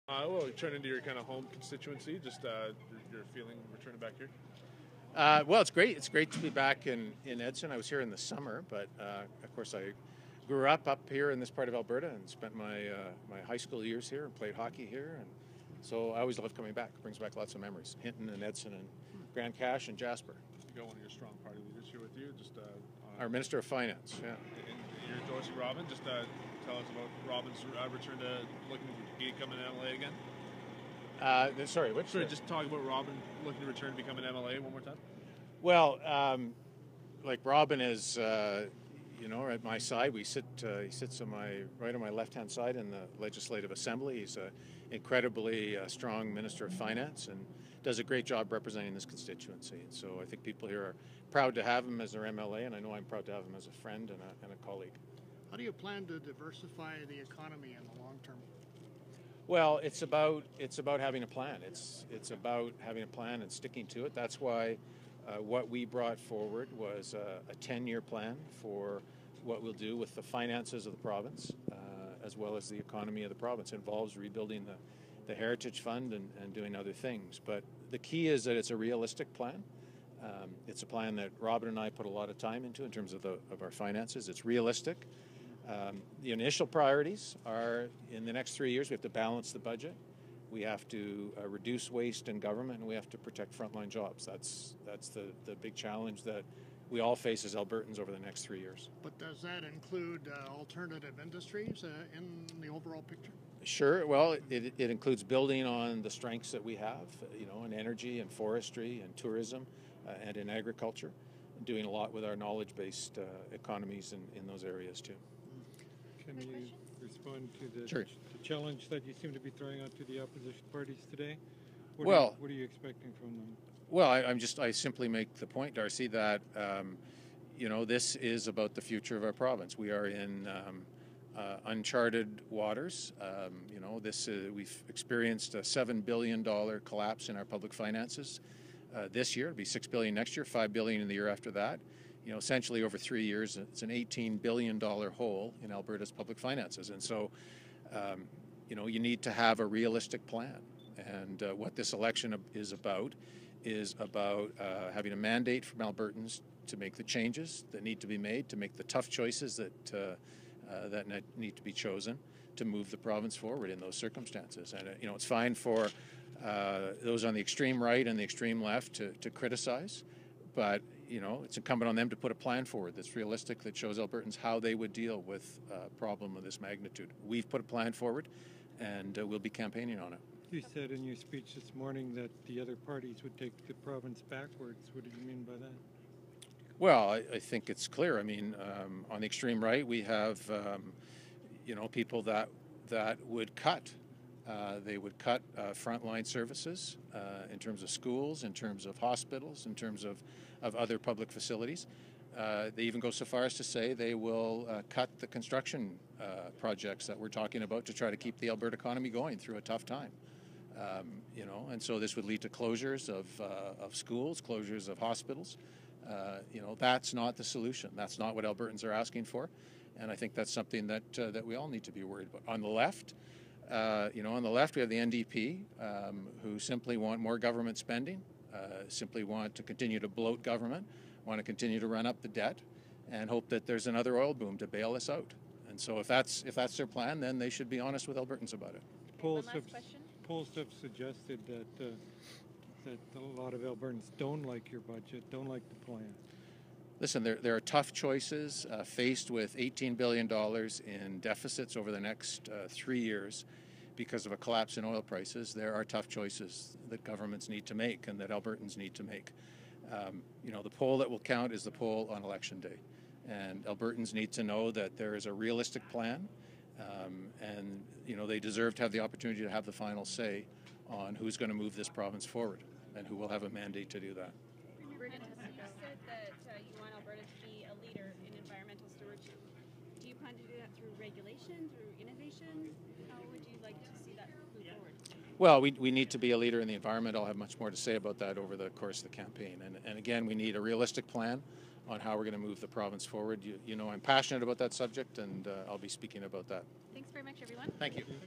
Well, returning to your kind of home constituency, just your feeling returning back here. Well, it's great. It's great to be back in Edson. I was here in the summer, but of course I grew up here in this part of Alberta and spent my high school years here and played hockey here. And so I always love coming back. It brings back lots of memories. Hinton and Edson and Grand Cache and Jasper. You got one of your strong party leaders here with you. Just Our Minister of Finance. Yeah. and you're endorsing Robin. Just tell us about Robin's return to looking to become an MLA again. Sorry, which? Sorry, just talk about Robin looking to return to become an MLA one more time. Well, like Robin is, at my side. He sits on right on my left-hand side in the Legislative Assembly. He's an incredibly strong Minister of Finance and does a great job representing this constituency. And so I think people here are proud to have him as their MLA, and I know I'm proud to have him as a friend and a colleague. How do you plan to diversify the economy in the long term? Well, it's about having a plan. It's about having a plan and sticking to it. That's why what we brought forward was a 10-year plan for what we'll do with the finances of the province, as well as the economy of the province. It involves rebuilding the Heritage Fund and doing other things. But the key is that it's a realistic plan. It's a plan that Robin and I put a lot of time into in terms of our finances. It's realistic. The initial priorities are in the next 3 years we have to balance the budget. We have to reduce waste in government, and we have to protect frontline jobs. That's the big challenge that we all face as Albertans over the next 3 years. But does that include alternative industries in the overall picture? Sure. Well, it includes building on the strengths that we have, in energy and forestry and tourism and in agriculture, doing a lot with our knowledge-based economies in those areas too. Can you respond to the, Sure. the challenge that you seem to be throwing out to the opposition parties today? Well, what are you expecting from them? Well, I simply make the point, Darcy, that this is about the future of our province. We are in uncharted waters. We've experienced a $7 billion collapse in our public finances this year. It'll be $6 billion next year, $5 billion in the year after that. Essentially over 3 years, it's an $18 billion hole in Alberta's public finances. And so, you need to have a realistic plan. And what this election is about having a mandate from Albertans to make the changes that need to be made, to make the tough choices that need to be chosen to move the province forward in those circumstances. And, it's fine for those on the extreme right and the extreme left to criticize, but it's incumbent on them to put a plan forward that's realistic, that shows Albertans how they would deal with a problem of this magnitude. We've put a plan forward, and we'll be campaigning on it. You said in your speech this morning that the other parties would take the province backwards. What do you mean by that? Well, I think it's clear. I mean, on the extreme right, we have, people that would cut. They would cut frontline services in terms of schools, in terms of hospitals, in terms of other public facilities. They even go so far as to say they will cut the construction projects that we're talking about to try to keep the Alberta economy going through a tough time. And so this would lead to closures of schools, closures of hospitals. That's not the solution. That's not what Albertans are asking for, and I think that's something that we all need to be worried about. On the left, we have the NDP, who simply want more government spending, simply want to continue to bloat government, want to continue to run up the debt, and hope that there's another oil boom to bail us out. And so if that's their plan, then they should be honest with Albertans about it. Polls have suggested that a lot of Albertans don't like your budget, don't like the plan. Listen, there are tough choices faced with $18 billion in deficits over the next 3 years because of a collapse in oil prices. There are tough choices that governments need to make and that Albertans need to make. The poll that will count is the poll on election day. And Albertans need to know that there is a realistic plan, and they deserve to have the opportunity to have the final say on who's going to move this province forward and who will have a mandate to do that. Prentice, you said that you want Alberta to be a leader in environmental stewardship. Do you plan to do that through regulation, through innovation? How would you like to see that move forward? Well, we need to be a leader in the environment. I'll have much more to say about that over the course of the campaign. And again, we need a realistic plan on how we're going to move the province forward. I'm passionate about that subject, and I'll be speaking about that. Thanks very much, everyone. Thank you.